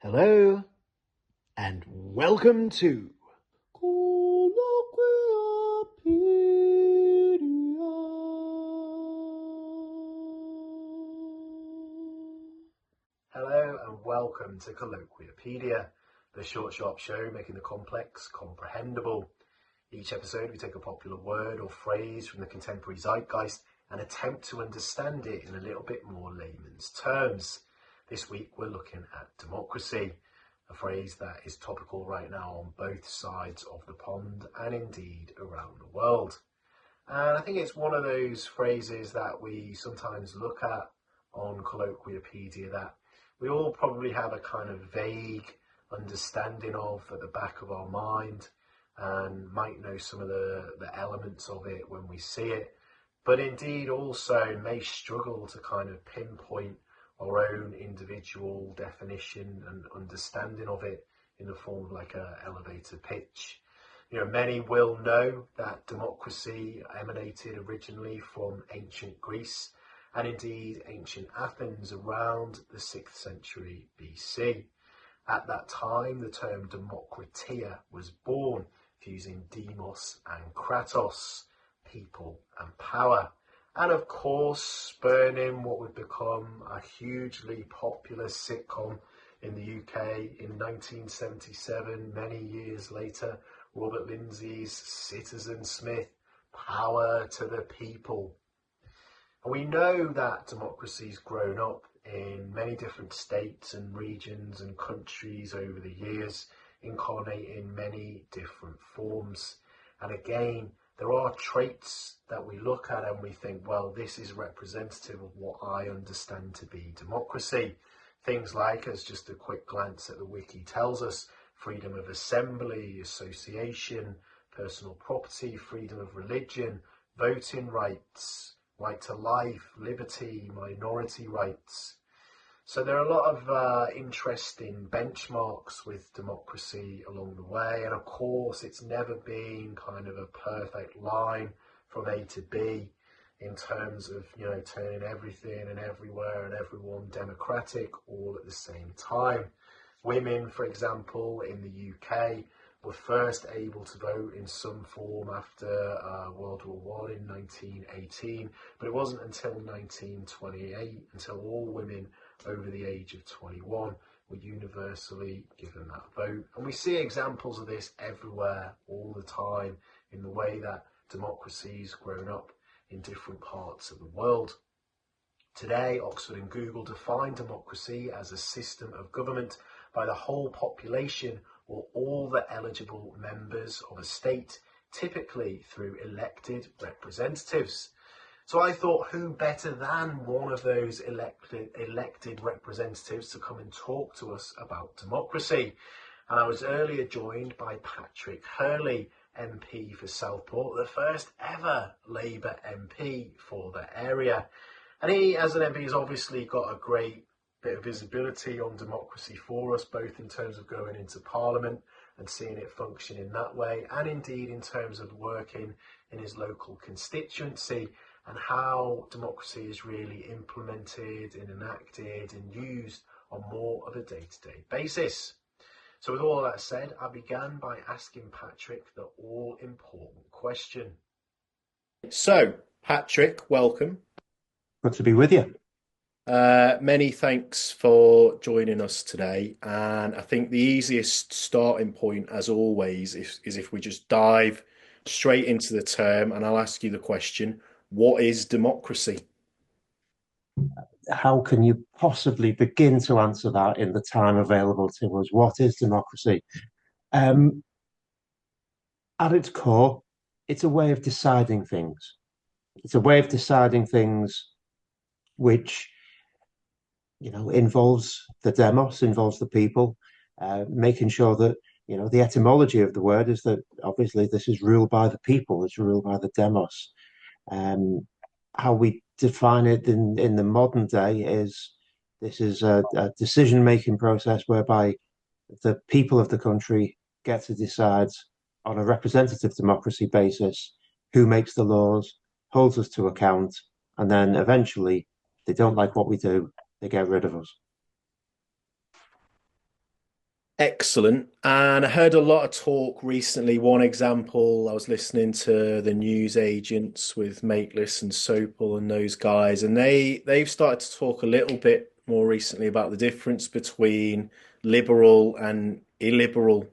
Hello, and welcome to Colloquiapedia. Hello, and welcome to Colloquiapedia, the short, sharp show making the complex comprehensible. Each episode, we take a popular word or phrase from the contemporary zeitgeist and attempt to understand it in a little bit more layman's terms. This week, we're looking at democracy, a phrase that is topical right now on both sides of the pond and indeed around the world. And I think it's one of those phrases that we sometimes look at on Colloquiapedia that we all probably have a kind of vague understanding of at the back of our mind, and might know some of the elements of it when we see it, but indeed also may struggle to kind of pinpoint our own individual definition and understanding of it in the form of like a elevator pitch. You know, many will know that democracy emanated originally from ancient Greece and indeed ancient Athens around the 6th century BC. At that time, the term demokratia was born, fusing demos and kratos, people and power, and of course spurning what would become a hugely popular sitcom in the UK in 1977, many years later, Robert Lindsay's Citizen Smith, Power to the People. And we know that democracy's grown up in many different states and regions and countries over the years, incarnating many different forms. And again, there are traits that we look at and we think, well, this is representative of what I understand to be democracy. Things like, as just a quick glance at the wiki tells us, freedom of assembly, association, personal property, freedom of religion, voting rights, right to life, liberty, minority rights. So there are a lot of interesting benchmarks with democracy along the way. And of course, it's never been kind of a perfect line from A to B in terms of, you know, turning everything and everywhere and everyone democratic all at the same time. Women, for example, in the UK were first able to vote in some form after World War I in 1918, but it wasn't until 1928 until all women over the age of 21 were universally given that vote. And we see examples of this everywhere all the time in the way that democracy's grown up in different parts of the world. Today, Oxford and Google define democracy as a system of government by the whole population or all the eligible members of a state, typically through elected representatives. So I thought, who better than one of those elected representatives to come and talk to us about democracy? And I was earlier joined by Patrick Hurley, MP for Southport, the first ever Labour MP for the area. And he, as an MP, has obviously got a great bit of visibility on democracy for us, both in terms of going into Parliament and seeing it function in that way, and indeed in terms of working in his local constituency and how democracy is really implemented and enacted and used on more of a day-to-day basis. So with all that said, I began by asking Patrick the all-important question. So, Patrick, welcome. Good to be with you. Many thanks for joining us today. And I think the easiest starting point, as always, is if we just dive straight into the term, and I'll ask you the question, what is democracy? How can you possibly begin to answer that in the time available to us? What is democracy? At its core, it's a way of deciding things. It's a way of deciding things which, you know, involves the demos, involves the people, making sure that, you know, the etymology of the word is that obviously this is ruled by the people, it's ruled by the demos. How we define it in the modern day is this is a decision-making process whereby the people of the country get to decide on a representative democracy basis who makes the laws, holds us to account, and then eventually they don't like what we do, they get rid of us. Excellent. And I heard a lot of talk recently. One example, I was listening to the news agents with Mateless and Sopel and those guys, and they've started to talk a little bit more recently about the difference between liberal and illiberal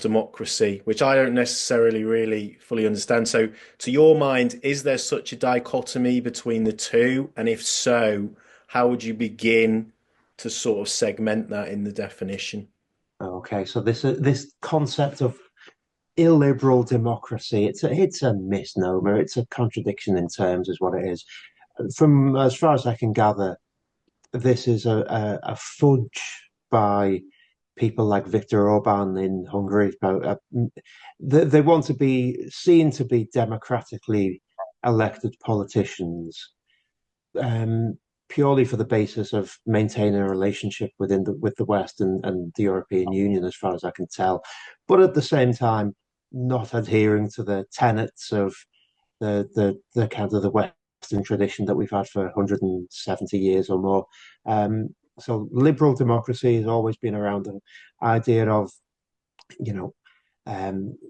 democracy, which I don't necessarily really fully understand. So, to your mind, is there such a dichotomy between the two? And if so, how would you begin to sort of segment that in the definition? Okay, so this concept of illiberal democracy, it's a misnomer. It's a contradiction in terms, is what it is. From as far as I can gather, this is a fudge by people like Viktor Orban in Hungary. They want to be seen to be democratically elected politicians, um, purely for the basis of maintaining a relationship with the West and the European Union, as far as I can tell, but at the same time not adhering to the tenets of the kind of the Western tradition that we've had for 170 years or more. So liberal democracy has always been around the idea of, you know,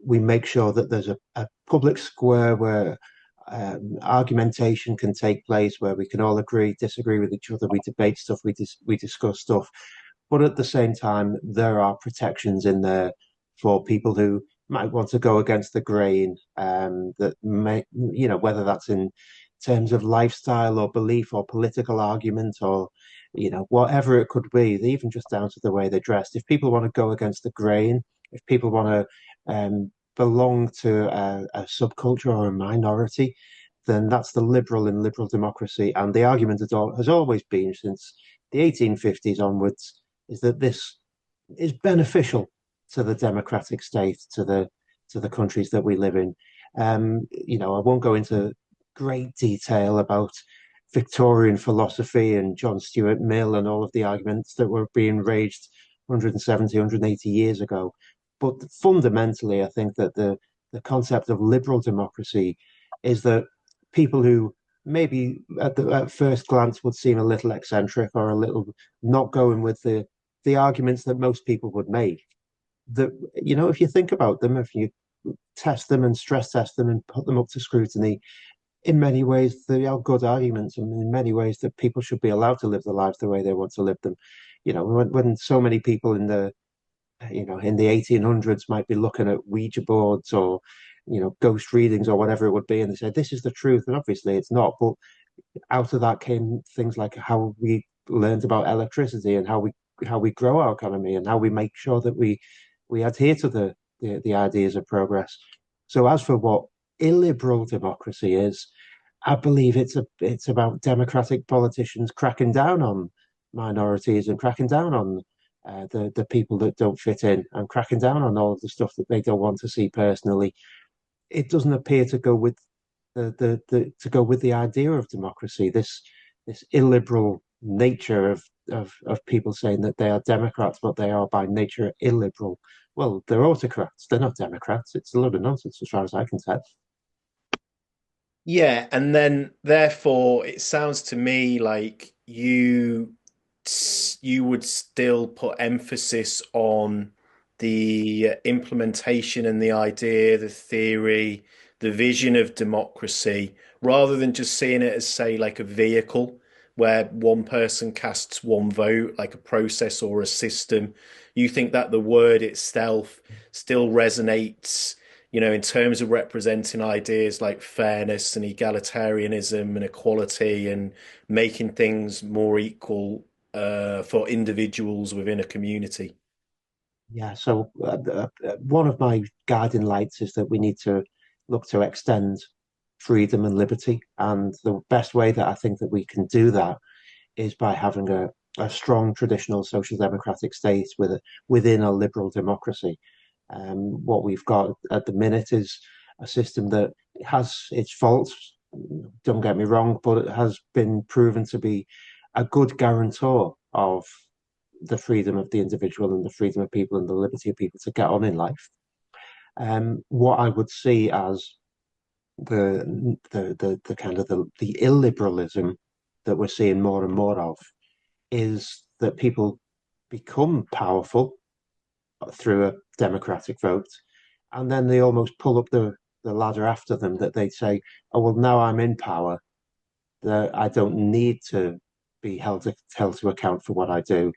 we make sure that there's a public square where argumentation can take place, where we can all agree, disagree with each other, we debate stuff, we discuss stuff, but at the same time, there are protections in there for people who might want to go against the grain. That may, whether that's in terms of lifestyle or belief or political argument or, whatever it could be, even just down to the way they're dressed. If people want to go against the grain, if people want to belong to a subculture or a minority, then that's the liberal in liberal democracy. And the argument has always been since the 1850s onwards is that this is beneficial to the democratic state, to the countries that we live in. I won't go into great detail about Victorian philosophy and John Stuart Mill and all of the arguments that were being raised 170, 180 years ago. But fundamentally, I think that the concept of liberal democracy is that people who maybe at first glance would seem a little eccentric or a little not going with the arguments that most people would make. That, if you think about them, if you test them and stress test them and put them up to scrutiny, in many ways they are good arguments, and in many ways that people should be allowed to live their lives the way they want to live them. When so many people in the 1800s might be looking at Ouija boards or ghost readings or whatever it would be, and they say this is the truth, and obviously it's not. But out of that came things like how we learned about electricity and how we grow our economy and how we make sure that we adhere to the ideas of progress. So as for what illiberal democracy is, I believe it's about democratic politicians cracking down on minorities and cracking down on the people that don't fit in and cracking down on all of the stuff that they don't want to see personally. It doesn't appear to go with the idea of democracy. This illiberal nature of people saying that they are Democrats, but they are by nature illiberal. Well, they're autocrats. They're not Democrats. It's a load of nonsense as far as I can tell. Yeah, and then therefore it sounds to me like you would still put emphasis on the implementation and the idea, the theory, the vision of democracy, rather than just seeing it as, say, like a vehicle where one person casts one vote, like a process or a system. You think that the word itself still resonates, in terms of representing ideas like fairness and egalitarianism and equality and making things more equal for individuals within a community. Yeah, so one of my guiding lights is that we need to look to extend freedom and liberty. And the best way that I think that we can do that is by having a strong traditional social democratic state within a liberal democracy. What we've got at the minute is a system that has its faults, don't get me wrong, but it has been proven to be a good guarantor of the freedom of the individual and the freedom of people and the liberty of people to get on in life. What I would see as the kind of the illiberalism that we're seeing more and more of is that people become powerful through a democratic vote, and then they almost pull up the ladder after them, that they say, oh, well, now I'm in power, that I don't need to be held to account for what I do.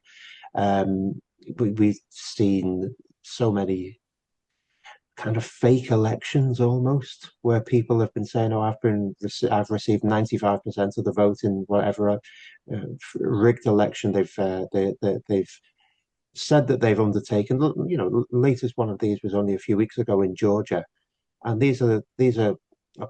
We've seen so many kind of fake elections almost, where people have been saying, "Oh, I've received 95% of the vote in whatever rigged election they've said that they've undertaken." You know, the latest one of these was only a few weeks ago in Georgia, and these are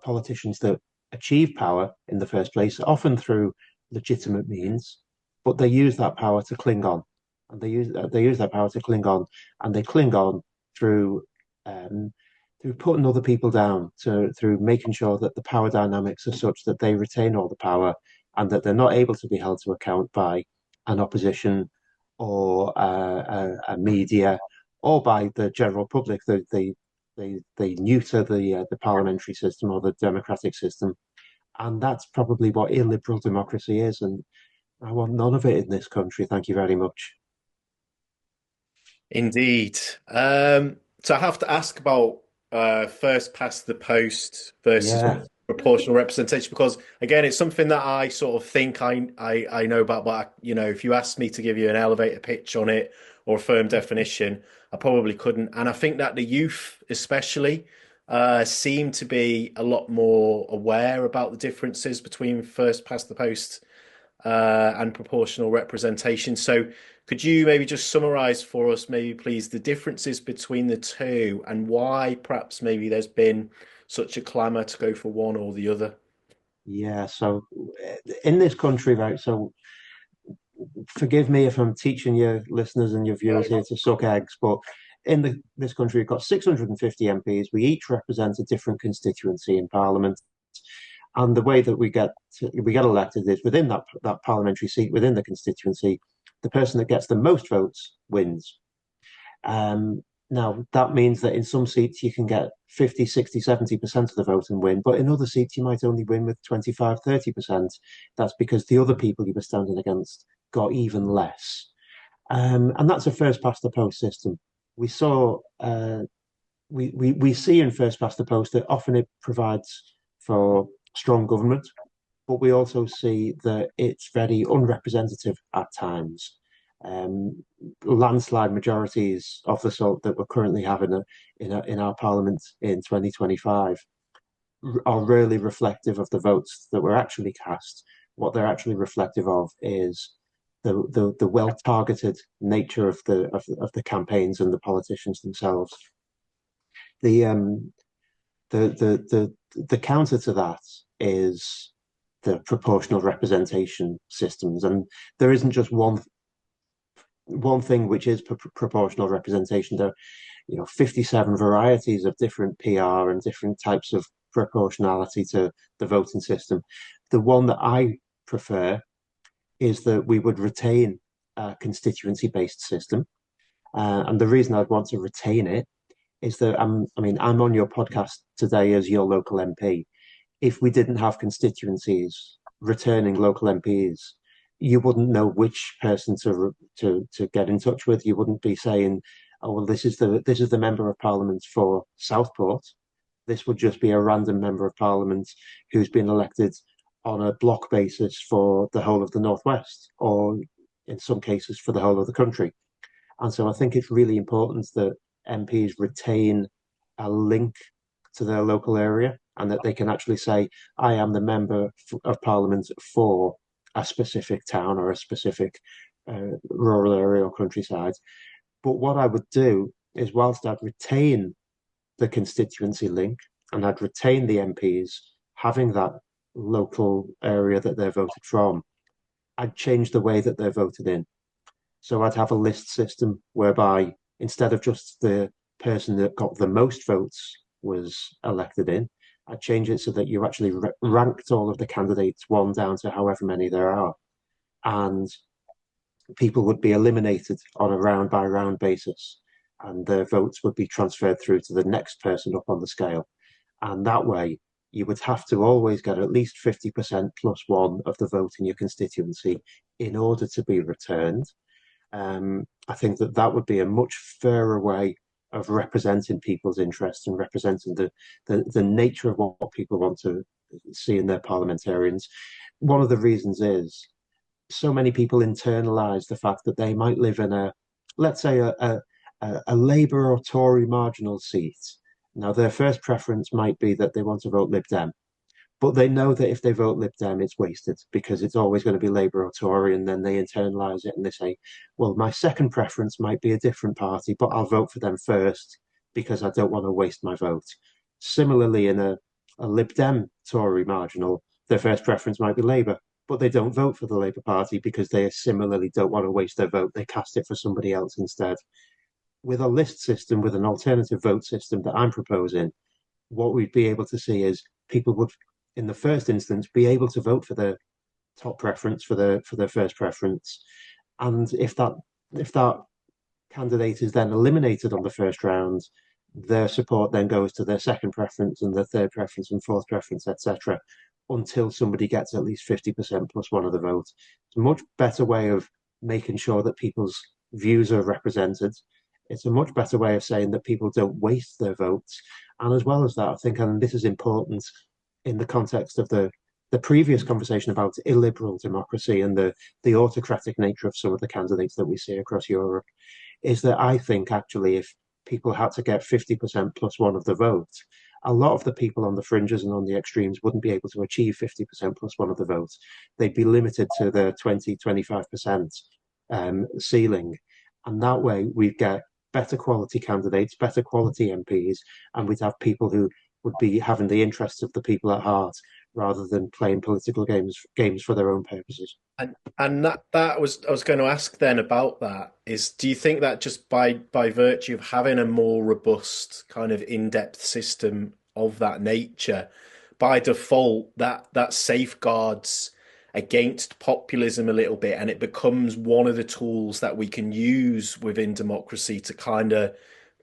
politicians that achieve power in the first place, often through legitimate means, but they use that power to cling on, and they use that power to cling on, and they cling on through um, through putting other people down, through making sure that the power dynamics are such that they retain all the power, and that they're not able to be held to account by an opposition or a media or by the general public. They neuter the parliamentary system or the democratic system, and that's probably what illiberal democracy is. And I want none of it in this country. Thank you very much. Indeed. So I have to ask about first past the post versus Yeah, proportional representation, because again, it's something that I sort of think I know about, but you know, if you asked me to give you an elevator pitch on it or a firm definition, I probably couldn't. And I think that the youth, especially, seem to be a lot more aware about the differences between first past the post and proportional representation. So, could you maybe just summarize for us, maybe please, the differences between the two and why perhaps maybe there's been such a clamour to go for one or the other? yeah. So in this country, right? So forgive me if I'm teaching your listeners and your viewers here to suck eggs, but this country, we've got 650 MPs. We each represent a different constituency in Parliament, and the way that we get elected is within that parliamentary seat within the constituency. The person that gets the most votes wins. Um, Now, that means that in some seats you can get 50, 60, 70% of the vote and win, but in other seats you might only win with 25, 30%. That's because the other people you were standing against got even less. And that's a first past the post system. We saw, we see in first past the post that often it provides for strong government, but we also see that it's very unrepresentative at times. Um, Landslide majorities of the sort that we're currently having in our parliament in 2025 are really reflective of the votes that were actually cast. What they're actually reflective of is the well targeted nature of the campaigns and the politicians themselves. The the counter to that is the proportional representation systems, and there isn't just one thing which is proportional representation. There are, 57 varieties of different PR and different types of proportionality to the voting system. The one that I prefer is that we would retain a constituency-based system, and the reason I'd want to retain it is that I'm on your podcast today as your local MP. If we didn't have constituencies returning local MPs, you wouldn't know which person to get in touch with. You wouldn't be saying, "Oh, well, this is the member of parliament for Southport." This would just be a random member of parliament who's been elected on a block basis for the whole of the Northwest, or in some cases for the whole of the country. And so I think it's really important that MPs retain a link to their local area, and that they can actually say, I am the member of parliament for a specific town or a specific rural area or countryside. But what I would do is, whilst I'd retain the constituency link and I'd retain the MPs having that local area that they're voted from, I'd change the way that they're voted in. So I'd have a list system whereby instead of just the person that got the most votes was elected in, I'd change it so that you actually ranked all of the candidates one down to however many there are. And people would be eliminated on a round by round basis, and their votes would be transferred through to the next person up on the scale. And that way, you would have to always get at least 50% plus one of the vote in your constituency in order to be returned. I think that that would be a much fairer way of representing people's interests and representing the nature of what people want to see in their parliamentarians. One of the reasons is so many people internalize the fact that they might live in let's say, a Labour or Tory marginal seat. Now, their first preference might be that they want to vote Lib Dem, but they know that if they vote Lib Dem, it's wasted because it's always going to be Labour or Tory, and then they internalise it and they say, well, my second preference might be a different party, but I'll vote for them first because I don't want to waste my vote. Similarly, in a Lib Dem Tory marginal, their first preference might be Labour, but they don't vote for the Labour Party because they similarly don't want to waste their vote. They cast it for somebody else instead. With a list system, with an alternative vote system that I'm proposing, what we'd be able to see is people would, in the first instance, be able to vote for their top preference for their first preference, and if that candidate is then eliminated on the first round, their support then goes to their second preference and their third preference and fourth preference, etc., until somebody gets at least 50% plus one of the vote. It's a much better way of making sure that people's views are represented. It's a much better way of saying that people don't waste their votes. And as well as that, I think, and this is important in the context of the previous conversation about illiberal democracy and the autocratic nature of some of the candidates that we see across Europe, is that I think actually if people had to get 50% plus one of the vote, a lot of the people on the fringes and on the extremes wouldn't be able to achieve 50% plus one of the votes. They'd be limited to the 20-25% ceiling. And that way we'd get better quality candidates, better quality MPs, and we'd have people who would be having the interests of the people at heart rather than playing political games for their own purposes. And that was I was going to ask then about that is do you think that just by virtue of having a more robust kind of in-depth system of that nature, by default that safeguards against populism a little bit and it becomes one of the tools that we can use within democracy to kind of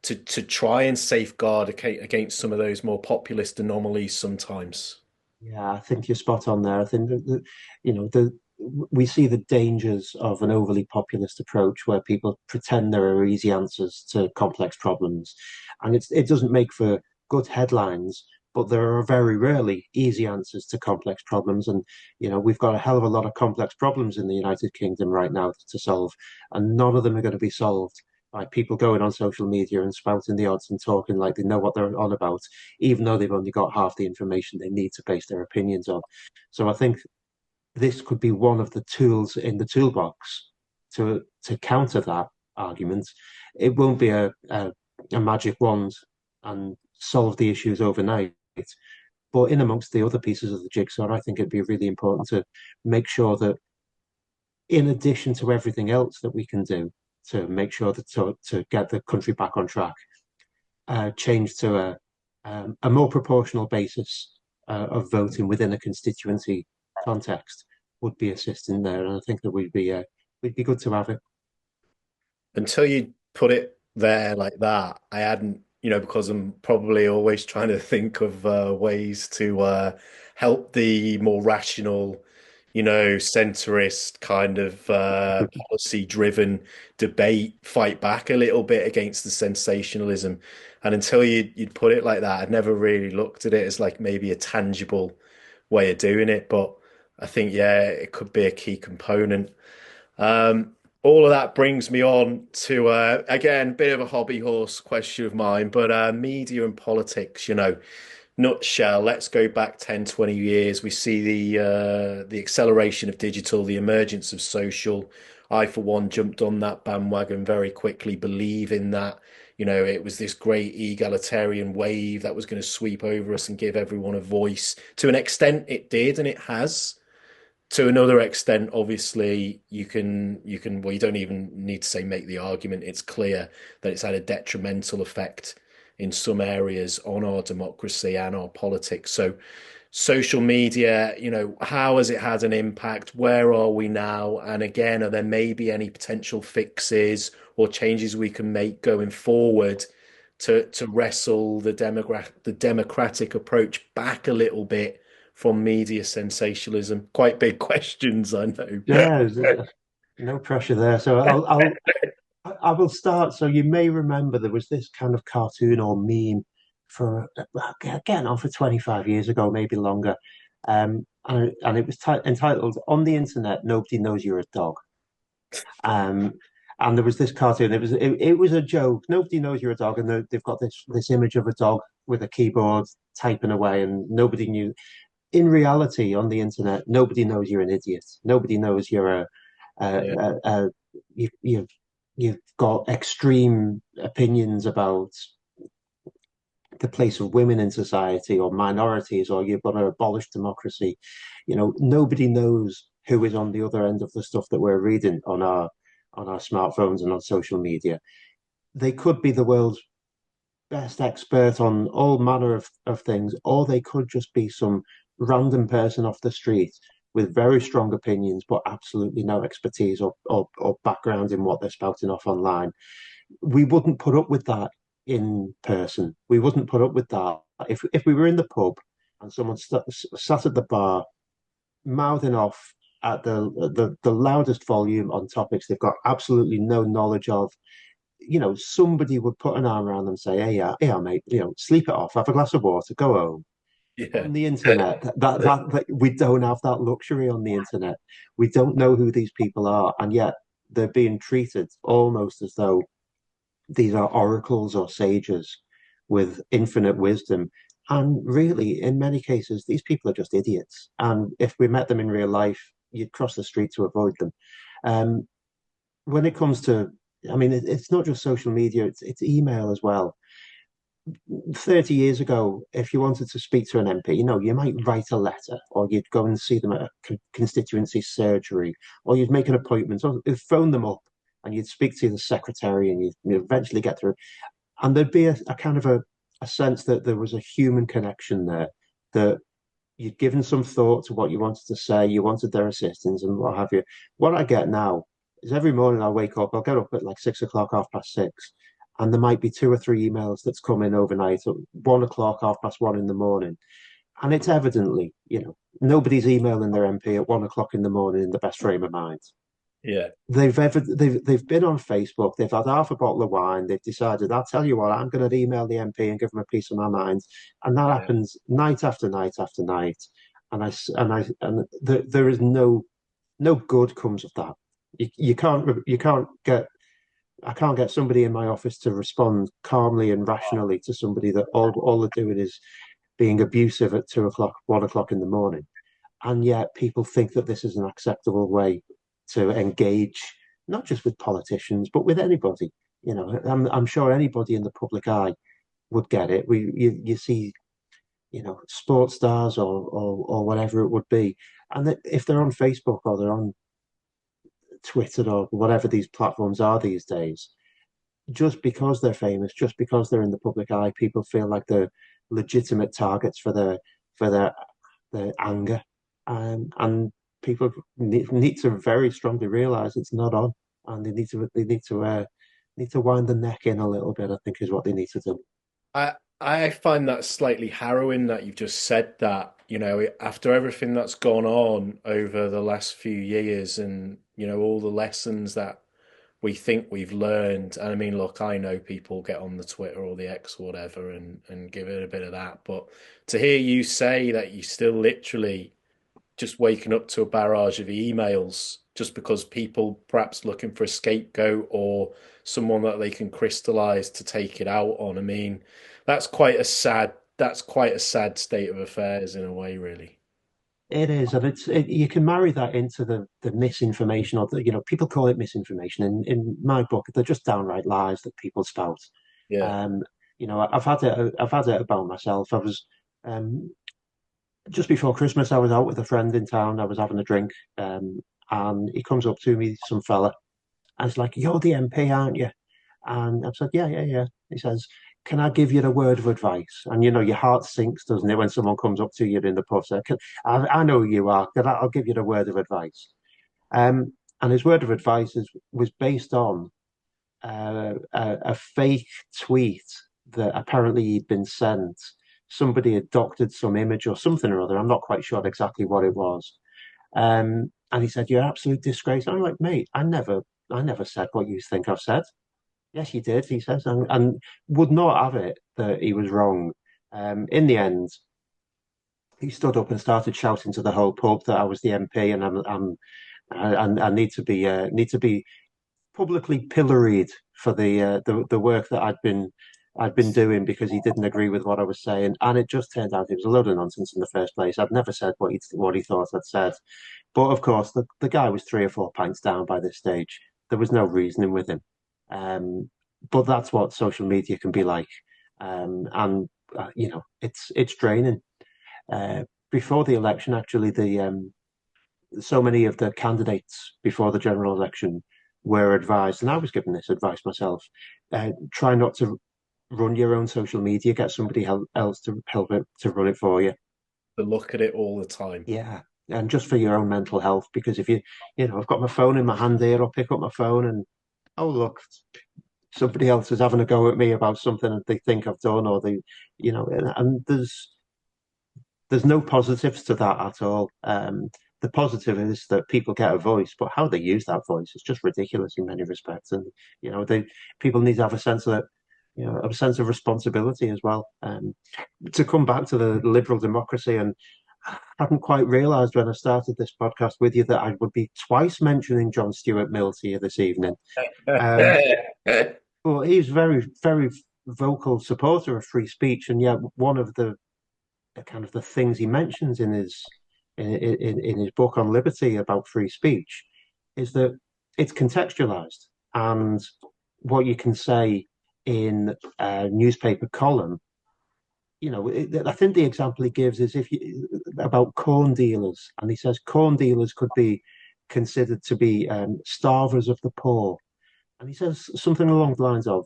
to try and safeguard against some of those more populist anomalies sometimes? Yeah, I think you're spot on there. I think that you know the we see the dangers of an overly populist approach where people pretend there are easy answers to complex problems, and it doesn't make for good headlines. But there are very rarely easy answers to complex problems, and we've got a hell of a lot of complex problems in the United Kingdom right now to solve, and none of them are going to be solved by people going on social media and spouting the odds and talking like they know what they're on about, even though they've only got half the information they need to base their opinions on. So I think this could be one of the tools in the toolbox to counter that argument. It won't be a magic wand and solve the issues overnight. But in amongst the other pieces of the jigsaw, I think it'd be really important to make sure that in addition to everything else that we can do to make sure that to get the country back on track, change to a more proportional basis of voting within a constituency context would be assisting there, and I think that we'd be good to have it. Until you put it there like that, I hadn't, because I'm probably always trying to think of ways to help the more rational, centrist kind of policy-driven debate fight back a little bit against the sensationalism. And until you'd put it like that, I'd never really looked at it as like maybe a tangible way of doing it. But I think, yeah, it could be a key component. All of that brings me on to, again, bit of a hobby horse question of mine, but media and politics, nutshell, let's go back 10, 20 years. We see the acceleration of digital, the emergence of social. I, for one, jumped on that bandwagon very quickly, believing that, it was this great egalitarian wave that was going to sweep over us and give everyone a voice. To an extent, it did, and it has. To another extent, obviously, well, you don't even need to say make the argument. It's clear that it's had a detrimental effect in some areas on our democracy and our politics. So social media, how has it had an impact? Where are we now? And again, are there maybe any potential fixes or changes we can make going forward to wrestle the democratic approach back a little bit from media sensationalism? Quite big questions, I know. Yeah, No pressure there. So I will start. So you may remember there was this kind of cartoon or meme for getting on for 25 years ago, maybe longer. And it was entitled "On the Internet, Nobody Knows You're a Dog." Um, and there was this cartoon. It was a joke. Nobody knows you're a dog, and they've got this image of a dog with a keyboard typing away, and nobody knew. In reality, on the internet, nobody knows you're an idiot. Nobody knows you're Yeah, a you, you've got extreme opinions about the place of women in society or minorities, or you've got to abolish democracy. Nobody knows who is on the other end of the stuff that we're reading on our smartphones and on social media. They could be the world's best expert on all manner of things, or they could just be some random person off the street with very strong opinions, but absolutely no expertise or background in what they're spouting off online. We wouldn't put up with that in person. We wouldn't put up with that if we were in the pub and someone sat at the bar mouthing off at the loudest volume on topics they've got absolutely no knowledge of. Somebody would put an arm around them and say, "Hey, yeah, mate, sleep it off, have a glass of water, go home." yeah, On the internet, that we don't have that luxury on the internet. We don't know who these people are, and yet they're being treated almost as though these are oracles or sages with infinite wisdom. And really, in many cases, these people are just idiots. And if we met them in real life, you'd cross the street to avoid them. Um, when it comes to, I mean, it's not just social media, it's email as well. 30 years ago, if you wanted to speak to an MP, you might write a letter or you'd go and see them at a constituency surgery or you'd make an appointment or you'd phone them up and you'd speak to the secretary and you'd eventually get through. And there'd be a kind of a sense that there was a human connection there, that you'd given some thought to what you wanted to say, you wanted their assistance and what have you. What I get now is every morning I wake up, I'll get up at like 6 o'clock, 6:30, and there might be two or three emails that's come in overnight at 1 o'clock, 1:30 in the morning. And it's evidently, nobody's emailing their MP at 1 o'clock in the morning in the best frame of mind. yeah, They've been on Facebook, they've had half a bottle of wine, they've decided, I'll tell you what, I'm going to email the MP and give them a piece of my mind. And that yeah. happens night after night after night. There is no good comes of that. You can't get I can't get somebody in my office to respond calmly and rationally to somebody that all they're doing is being abusive at 2 o'clock, 1 o'clock in the morning. And yet people think that this is an acceptable way to engage, not just with politicians, but with anybody. I'm sure anybody in the public eye would get it. You see, sports stars or whatever it would be. And that if they're on Facebook or they're on Twitter or whatever these platforms are these days, just because they're famous, just because they're in the public eye, people feel like they're legitimate targets for their anger, and people need to very strongly realize it's not on, and they need to wind the neck in a little bit. I think is what they need to do. I find that slightly harrowing that you've just said that, after everything that's gone on over the last few years and, all the lessons that we think we've learned. And I mean, look, I know people get on the Twitter or the X or whatever and give it a bit of that. But to hear you say that you still literally just waking up to a barrage of emails just because people perhaps looking for a scapegoat or someone that they can crystallize to take it out on. I mean, that's quite a sad state of affairs in a way, really. It is, and you can marry that into the misinformation, or people call it misinformation. In my book, they're just downright lies that people spout. Yeah. Um, I've had it about myself. I was just before Christmas, I was out with a friend in town. I was having a drink, and he comes up to me, some fella, and it's like, "You're the MP, aren't you?" And I've said, "Yeah, yeah, yeah." He says, "Can I give you a word of advice?" And your heart sinks, doesn't it, when someone comes up to you in the pub, says, I know who you are, I'll give you the word of advice. And his word of advice was based on a fake tweet that apparently he'd been sent. Somebody had doctored some image or something or other. I'm not quite sure exactly what it was. And he said, "You're an absolute disgrace." And I'm like, "Mate, I never said what you think I've said." "Yes, you did," he says, and would not have it that he was wrong. In the end, he stood up and started shouting to the whole pub that I was the MP and I need to be publicly pilloried for the work that I'd been doing because he didn't agree with what I was saying, and it just turned out it was a load of nonsense in the first place. I'd never said what he thought I'd said, but of course the guy was 3 or 4 pints down by this stage. There was no reasoning with him, but that's what social media can be like, and it's draining. Before the election, actually, the so many of the candidates before the general election were advised, and I was given this advice myself: try not to run your own social media. Get somebody else to help it to run it for you. To look at it all the time. Yeah, and just for your own mental health, because if I've got my phone in my hand here, I'll pick up my phone and oh look, somebody else is having a go at me about something that they think I've done, or and there's no positives to that at all. The positive is that people get a voice, but how they use that voice is just ridiculous in many respects. And people need to have a sense of a sense of responsibility as well. To come back to the liberal democracy, and I hadn't quite realised when I started this podcast with you that I would be twice mentioning John Stuart Mill to you this evening. Well, he's very, very vocal supporter of free speech, and yet one of the kind of the things he mentions in his book on liberty about free speech is that it's contextualized, and what you can say in a newspaper column, I think the example he gives is about corn dealers, and he says corn dealers could be considered to be starvers of the poor, and he says something along the lines of,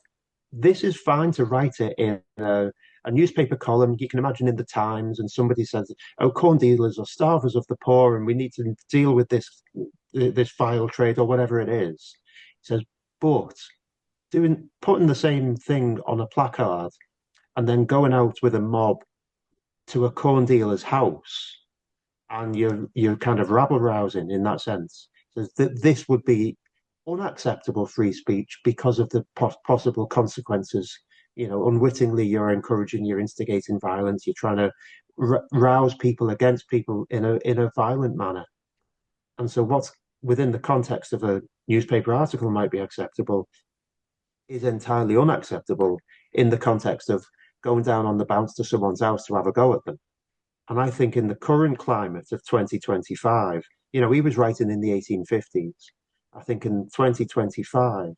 "This is fine to write it in a newspaper column. You can imagine in the Times, and somebody says, 'Oh, corn dealers are starvers of the poor, and we need to deal with this vile trade or whatever it is.'" He says, "But putting the same thing on a placard and then going out with a mob to a corn dealer's house, and you're kind of rabble rousing in that sense, says that this would be unacceptable free speech because of the possible consequences. Unwittingly, you're encouraging, you're instigating violence, you're trying to rouse people against people in a violent manner. And so, what's within the context of a newspaper article might be acceptable is entirely unacceptable in the context of going down on the bounce to someone's house to have a go at them. And I think in the current climate of 2025, he was writing in the 1850s. I think in 2025,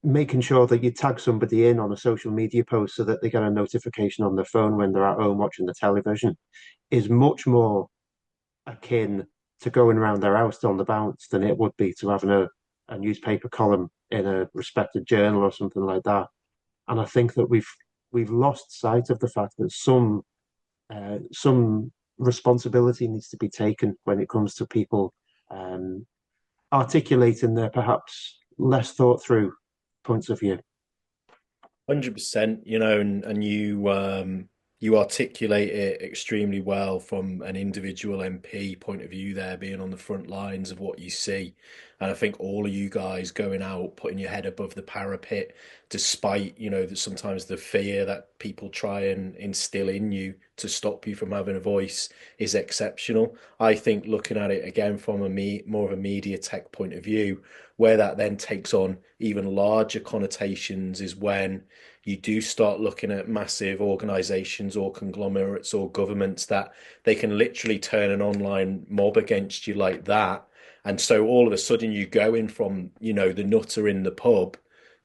making sure that you tag somebody in on a social media post so that they get a notification on their phone when they're at home watching the television is much more akin to going around their house on the bounce than it would be to having a newspaper column in a respected journal or something like that. And I think that we've lost sight of the fact that some responsibility needs to be taken when it comes to people articulating their perhaps less thought through points of view. 100%, and you articulate it extremely well from an individual MP point of view there, being on the front lines of what you see. And I think all of you guys going out, putting your head above the parapet, despite, that sometimes the fear that people try and instill in you to stop you from having a voice is exceptional. I think looking at it again from more of a media tech point of view, where that then takes on even larger connotations is when you do start looking at massive organizations or conglomerates or governments that they can literally turn an online mob against you like that. And so all of a sudden you go in from, the nutter in the pub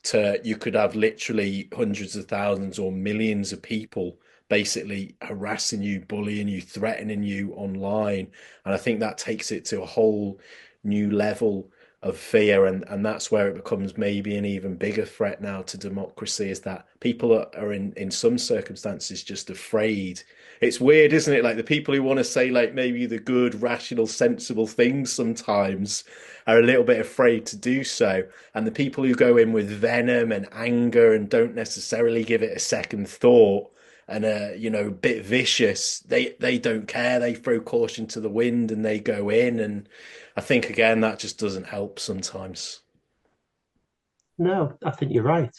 to you could have literally hundreds of thousands or millions of people basically harassing you, bullying you, threatening you online. And I think that takes it to a whole new level of fear, and that's where it becomes maybe an even bigger threat now to democracy, is that people are in some circumstances just afraid. It's weird, isn't it? Like the people who want to say like maybe the good, rational, sensible things sometimes are a little bit afraid to do so. And the people who go in with venom and anger and don't necessarily give it a second thought and a bit vicious, they don't care. They throw caution to the wind and they go in. And I think again that just doesn't help sometimes. No, I think you're right.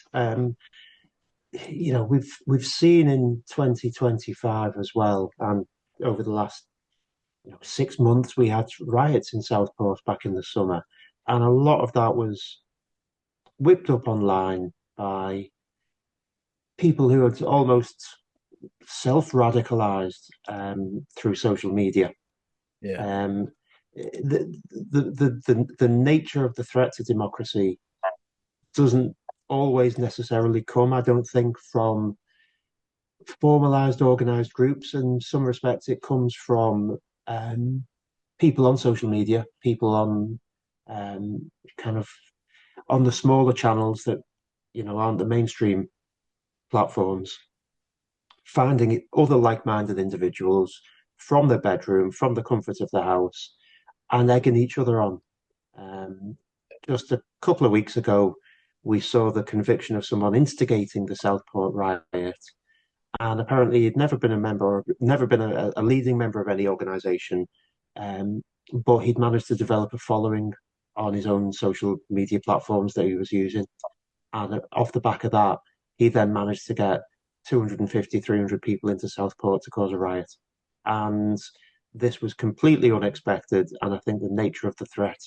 We've seen in 2025 as well, and over the last 6 months, we had riots in Southport back in the summer, and a lot of that was whipped up online by people who had almost self-radicalized through social media. Yeah. Um, the nature of the threat to democracy doesn't always necessarily come, I don't think, from formalized organized groups. In some respects, it comes from um, people on social media, people on kind of on the smaller channels that aren't the mainstream platforms, finding other like-minded individuals from their bedroom, from the comfort of the house, and egging each other on. Um, just a couple of weeks ago, we saw the conviction of someone instigating the Southport riot, and apparently he'd never been a member, never been a leading member of any organisation, but he'd managed to develop a following on his own social media platforms that he was using, and off the back of that, he then managed to get 250, 300 people into Southport to cause a riot. And this was completely unexpected. And I think the nature of the threat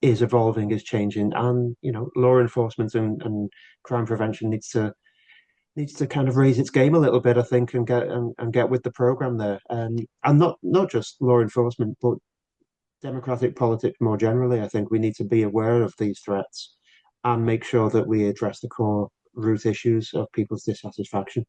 is evolving, is changing. And, law enforcement and crime prevention needs to kind of raise its game a little bit, I think, and get with the program there. And not just law enforcement, but democratic politics more generally. I think we need to be aware of these threats and make sure that we address the core root issues of people's dissatisfaction.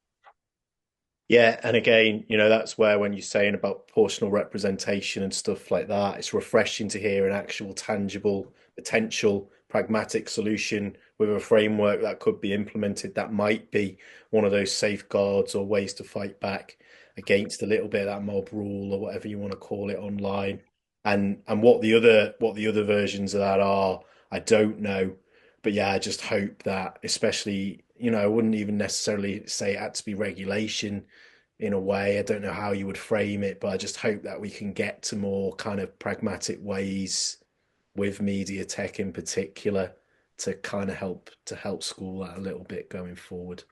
Yeah, and again, that's where when you're saying about proportional representation and stuff like that, it's refreshing to hear an actual tangible, potential, pragmatic solution with a framework that could be implemented that might be one of those safeguards or ways to fight back against a little bit of that mob rule or whatever you want to call it online. And what the other versions of that are, I don't know. But yeah, I just hope that, especially, I wouldn't even necessarily say it had to be regulation in a way. I don't know how you would frame it, but I just hope that we can get to more kind of pragmatic ways with media tech in particular to kind of help school that a little bit going forward.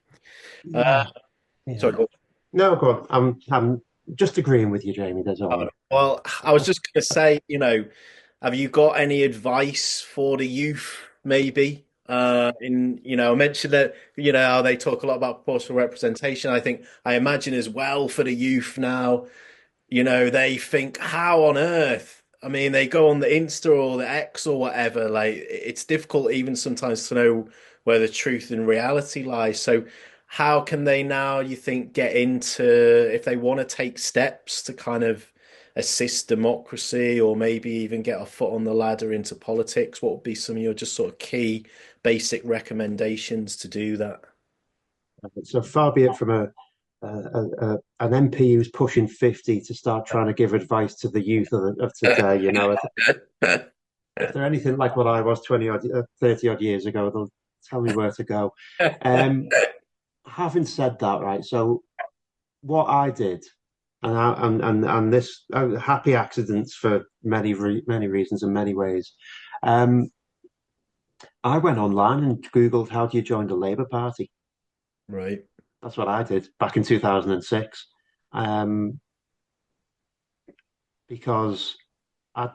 Uh, Yeah, sorry, yeah. go No, go on. I'm just agreeing with you, Jamie. That's on. all. Well, I was just going to say, have you got any advice for the youth, maybe? I mentioned that, how they talk a lot about proportional representation. I imagine as well for the youth now, they think, how on earth? I mean, they go on the Insta or the X or whatever. Like, it's difficult even sometimes to know where the truth and reality lies. So, how can they now, you think, get into, if they want to take steps to kind of assist democracy or maybe even get a foot on the ladder into politics? What would be some of your just sort of key basic recommendations to do that? So far be it from an MP who's pushing 50 to start trying to give advice to the youth of today. If they're anything like what I was 20 odd, 30 odd years ago, they'll tell me where to go. Um, Having said that, right, so what I did, and this happy accidents for many reasons and many ways. Um, I went online and Googled how do you join the Labour Party. Right. That's what I did back in 2006, um, because I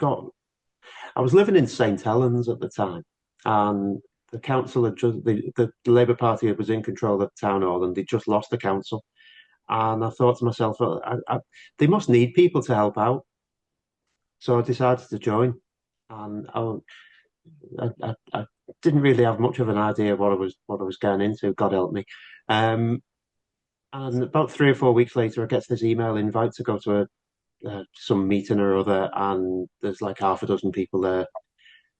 was living in St Helens at the time, and the council had just the Labour Party was in control of the town hall, and they just lost the council. And I thought to myself, well, they must need people to help out. So I decided to join, and I didn't really have much of an idea what I was going into. God help me. Um, and about 3 or 4 weeks later, I get this email invite to go to some meeting or other, and there's like half a dozen people there.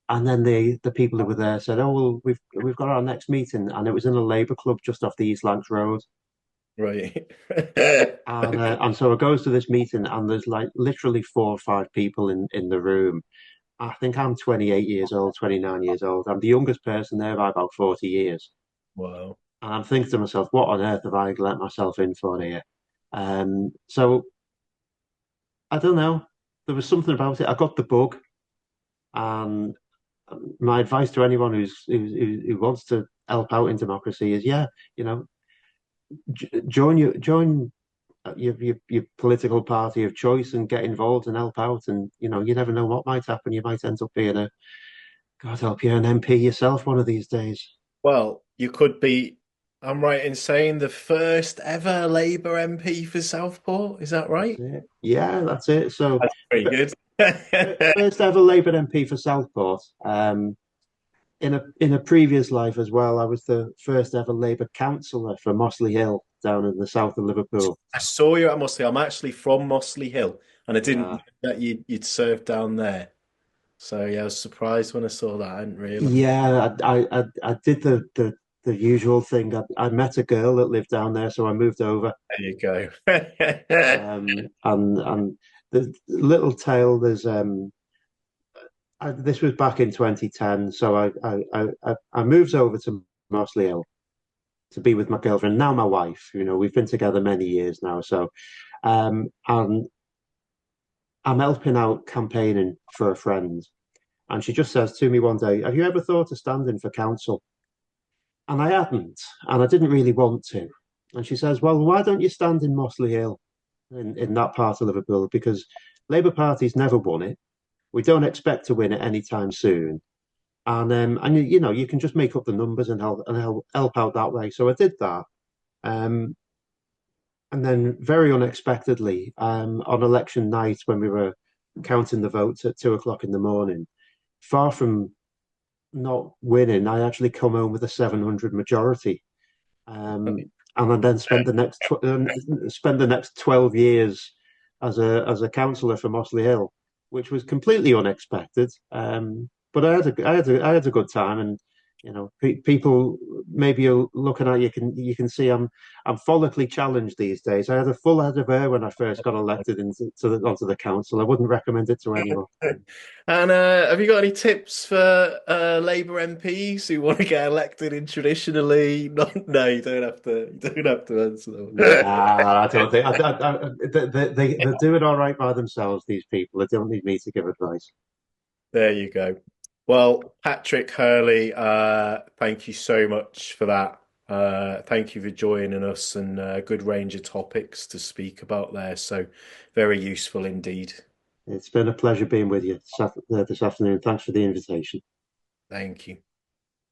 And then the people who were there said, "Oh well, we've got our next meeting," and it was in a Labour club just off the East Lancs Road. Right. And so it goes to this meeting, and there's like literally 4 or 5 people in the room. I think I'm 28 years old, 29 years old. I'm the youngest person there by about 40 years. Wow. And I'm thinking to myself, what on earth have I let myself in for here? So I don't know. There was something about it. I got the bug, and my advice to anyone who wants to help out in democracy is, yeah, you know, join your political party of choice and get involved and help out. And you never know what might happen. You might end up being a God help you an MP yourself one of these days. Well, you could be, I'm right in saying, the first ever Labour MP for Southport. Is that That's right? it. Yeah, that's it. So That's pretty good. first ever Labour MP for Southport. In a previous life as well, I was the first ever Labour councillor for Mossley Hill down in the south of Liverpool. I saw you at Mossley. I'm actually from Mossley Hill, and I didn't know Yeah, that you'd served down there. So yeah, I was surprised when I saw that. I didn't realize. yeah. I did the usual thing. I met a girl that lived down there, so I moved over. There you go. And the little tale. This was back in 2010, so I moved over to Mossley Hill to be with my girlfriend, now my wife. We've been together many years now. So, and I'm helping out campaigning for a friend. And she just says to me one day, "Have you ever thought of standing for council?" And I hadn't, and I didn't really want to. And she says, "Well, why don't you stand in Mossley Hill in that part of Liverpool? Because Labour Party's never won it. We don't expect to win it anytime soon. And you can just make up the numbers and help out that way." So I did that. Um, and then very unexpectedly, on election night when we were counting the votes at 2 o'clock in the morning, far from not winning, I actually come home with a 700 majority. And I then spent the next 12 years as a councillor for Mossley Hill, which was completely unexpected. But I had a good time, and people maybe are looking at you can see I'm follically challenged these days. I had a full head of hair when I first got elected onto the council. I wouldn't recommend it to anyone. And have you got any tips for Labour MPs who want to get elected in traditionally? No, you don't have to. You don't have to answer them. Nah, I don't think they're doing all right by themselves. These people, they don't need me to give advice. There you go. Well, Patrick Hurley, thank you so much for that. Thank you for joining us and a good range of topics to speak about there. So very useful indeed. It's been a pleasure being with you this afternoon. Thanks for the invitation. Thank you.